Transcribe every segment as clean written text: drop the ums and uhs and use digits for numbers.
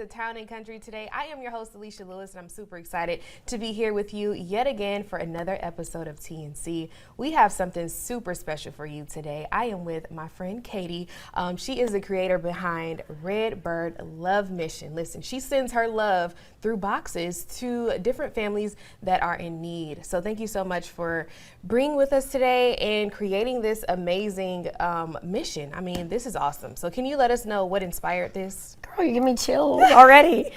The Town and Country today. I am your host, Alicia Lewis, and I'm super excited to be here with you yet again for another episode of TNC. We have something super special for you today. I am with my friend Katie. She is the creator behind Red Bird Love Mission. Listen, she sends her love through boxes to different families that are in need. So thank you so much for being with us today and creating this amazing mission. I mean, this is awesome. So can you let us know what inspired this? Girl, you give me chills already.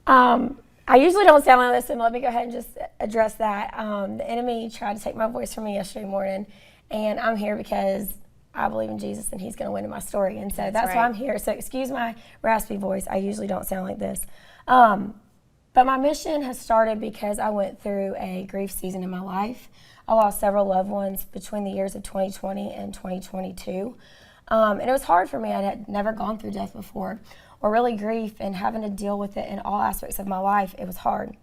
I usually don't sound like this, and let me go ahead and just address that. The enemy tried to take my voice from me yesterday morning, and I'm here because I believe in Jesus and he's going to win in my story. And so that's why I'm here. So excuse my raspy voice. I usually don't sound like this. But my mission has started because I went through a grief season in my life. I lost several loved ones between the years of 2020 and 2022. And it was hard for me. I had never gone through death before, or really grief, and having to deal with it in all aspects of my life. It was hard.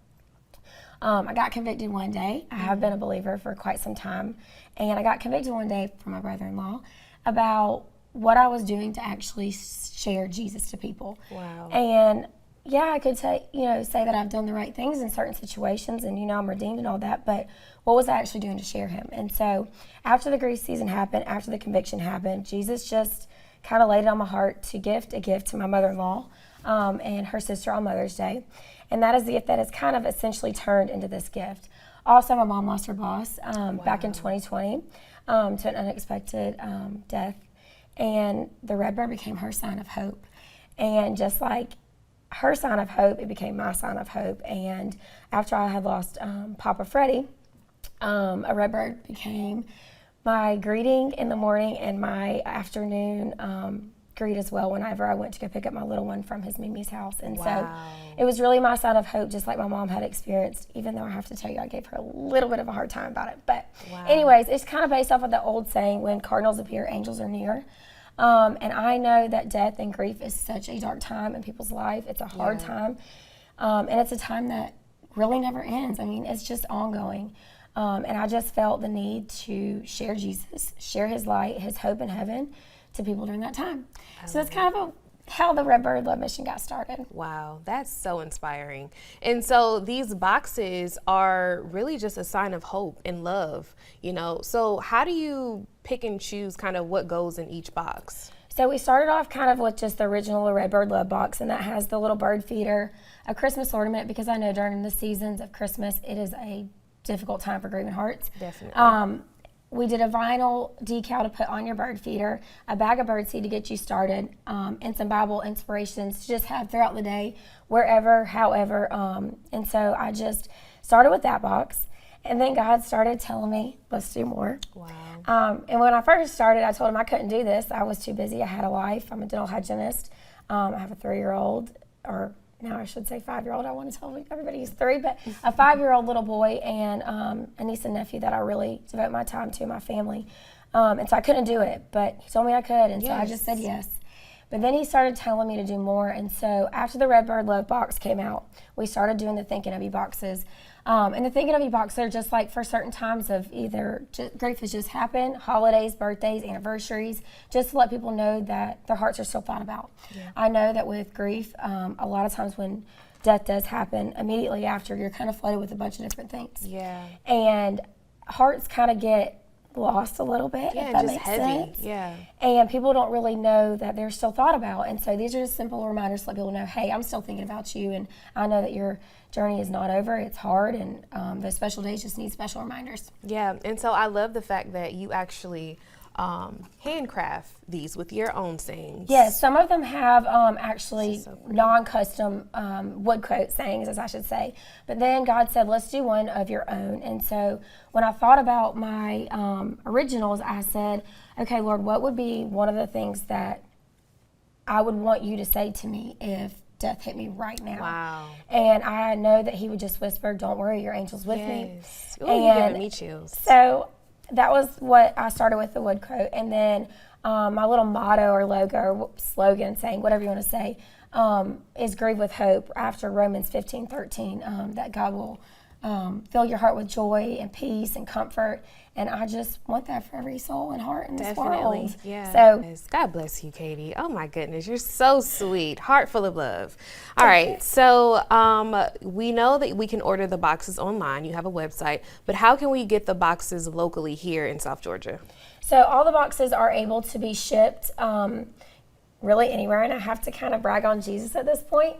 I got convicted one day. I have been a believer for quite some time. And I got convicted one day from my brother-in-law about what I was doing to actually share Jesus to people. Wow. And yeah, I could say that I've done the right things in certain situations and, I'm redeemed and all that, but what was I actually doing to share him? And so after the grief season happened, after the conviction happened, Jesus just kind of laid it on my heart to gift a gift to my mother-in-law and her sister on Mother's Day. And that is the gift that has kind of essentially turned into this gift. Also, my mom lost her boss back in 2020 to an unexpected death. And the Red Bird became her sign of hope. And just like her sign of hope, it became my sign of hope. And after I had lost Papa Freddie, a Red Bird became my greeting in the morning and my afternoon greet as well whenever I went to go pick up my little one from his Mimi's house. And so it was really my sign of hope, just like my mom had experienced, even though I have to tell you I gave her a little bit of a hard time about it. But anyways, it's kind of based off of the old saying, when cardinals appear, angels are near. And I know that death and grief is such a dark time in people's life. It's a hard time. And it's a time that really never ends. I mean, it's just ongoing. And I just felt the need to share Jesus, share his light, his hope in heaven to people during that time. So that's kind of how the Red Bird Love Mission got started. Wow, that's so inspiring. And so these boxes are really just a sign of hope and love, So how do you pick and choose kind of what goes in each box? So we started off kind of with just the original Red Bird Love box, and that has the little bird feeder, a Christmas ornament, because I know during the seasons of Christmas, it is a difficult time for grieving hearts. Definitely. We did a vinyl decal to put on your bird feeder, a bag of birdseed to get you started, and some Bible inspirations to just have throughout the day, wherever, however. And so I just started with that box, and then God started telling me, let's do more. Wow. And when I first started, I told him I couldn't do this. I was too busy. I had a life. I'm a dental hygienist. I have a 3-year-old, or now I should say 5-year-old. I want to tell everybody he's 3, but a 5-year-old little boy and a niece and nephew that I really devote my time to, my family. And so I couldn't do it, but he told me I could, and so I just said yes. But then he started telling me to do more, and so after the Red Bird Love box came out, we started doing the Thinking of You boxes. And the Thinking of You boxes are just like for certain times of either grief has just happened, holidays, birthdays, anniversaries, just to let people know that their hearts are still thought about. Yeah. I know that with grief, a lot of times when death does happen, immediately after, you're kind of flooded with a bunch of different things. Yeah. And hearts kind of get lost a little bit, if that makes sense. Yeah. And people don't really know that they're still thought about. And so these are just simple reminders to let people know, hey, I'm still thinking about you, and I know that your journey is not over. It's hard, and those special days just need special reminders. Yeah, and so I love the fact that you actually handcraft these with your own sayings. Yes, some of them have actually non-custom wood quote sayings, as I should say. But then God said, let's do one of your own. And so when I thought about my originals, I said, okay, Lord, what would be one of the things that I would want you to say to me if death hit me right now? Wow. And I know that he would just whisper, don't worry, your angel's with me. Ooh, you're giving me chills. So that was what I started with, the wood quote. And then my little motto or logo or slogan, saying whatever you want to say, is grieve with hope, after Romans 15:13, that God will fill your heart with joy and peace and comfort. And I just want that for every soul and heart in this world. Yeah. So God bless you, Katie. Oh my goodness, you're so sweet. Heart full of love. All right. So we know that we can order the boxes online. You have a website, but how can we get the boxes locally here in South Georgia? So all the boxes are able to be shipped really anywhere, and I have to kind of brag on Jesus at this point.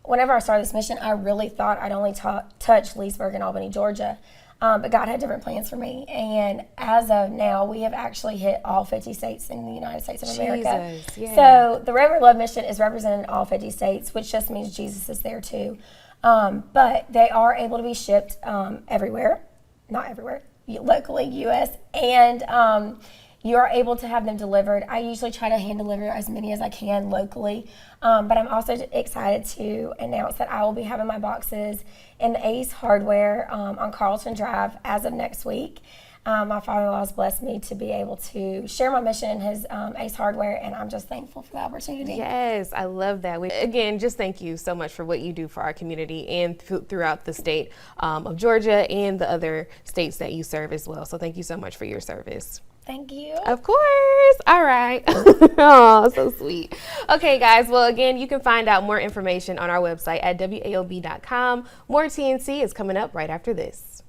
Whenever I started this mission, I really thought I'd only touch Leesburg and Albany, Georgia. But God had different plans for me. And as of now, we have actually hit all 50 states in the United States of America. Yeah. So the Reverend Love Mission is represented in all 50 states, which just means Jesus is there too. But they are able to be shipped everywhere, not everywhere, locally, U.S., and you are able to have them delivered. I usually try to hand deliver as many as I can locally, but I'm also excited to announce that I will be having my boxes in the Ace Hardware on Carlton Drive as of next week. My father-in-law has blessed me to be able to share my mission in his Ace Hardware, and I'm just thankful for the opportunity. Yes, I love that. Again, just thank you so much for what you do for our community and throughout the state of Georgia and the other states that you serve as well. So thank you so much for your service. Thank you. Of course. All right. Oh, so sweet. Okay, guys. Well, again, you can find out more information on our website at waob.com. More TNC is coming up right after this.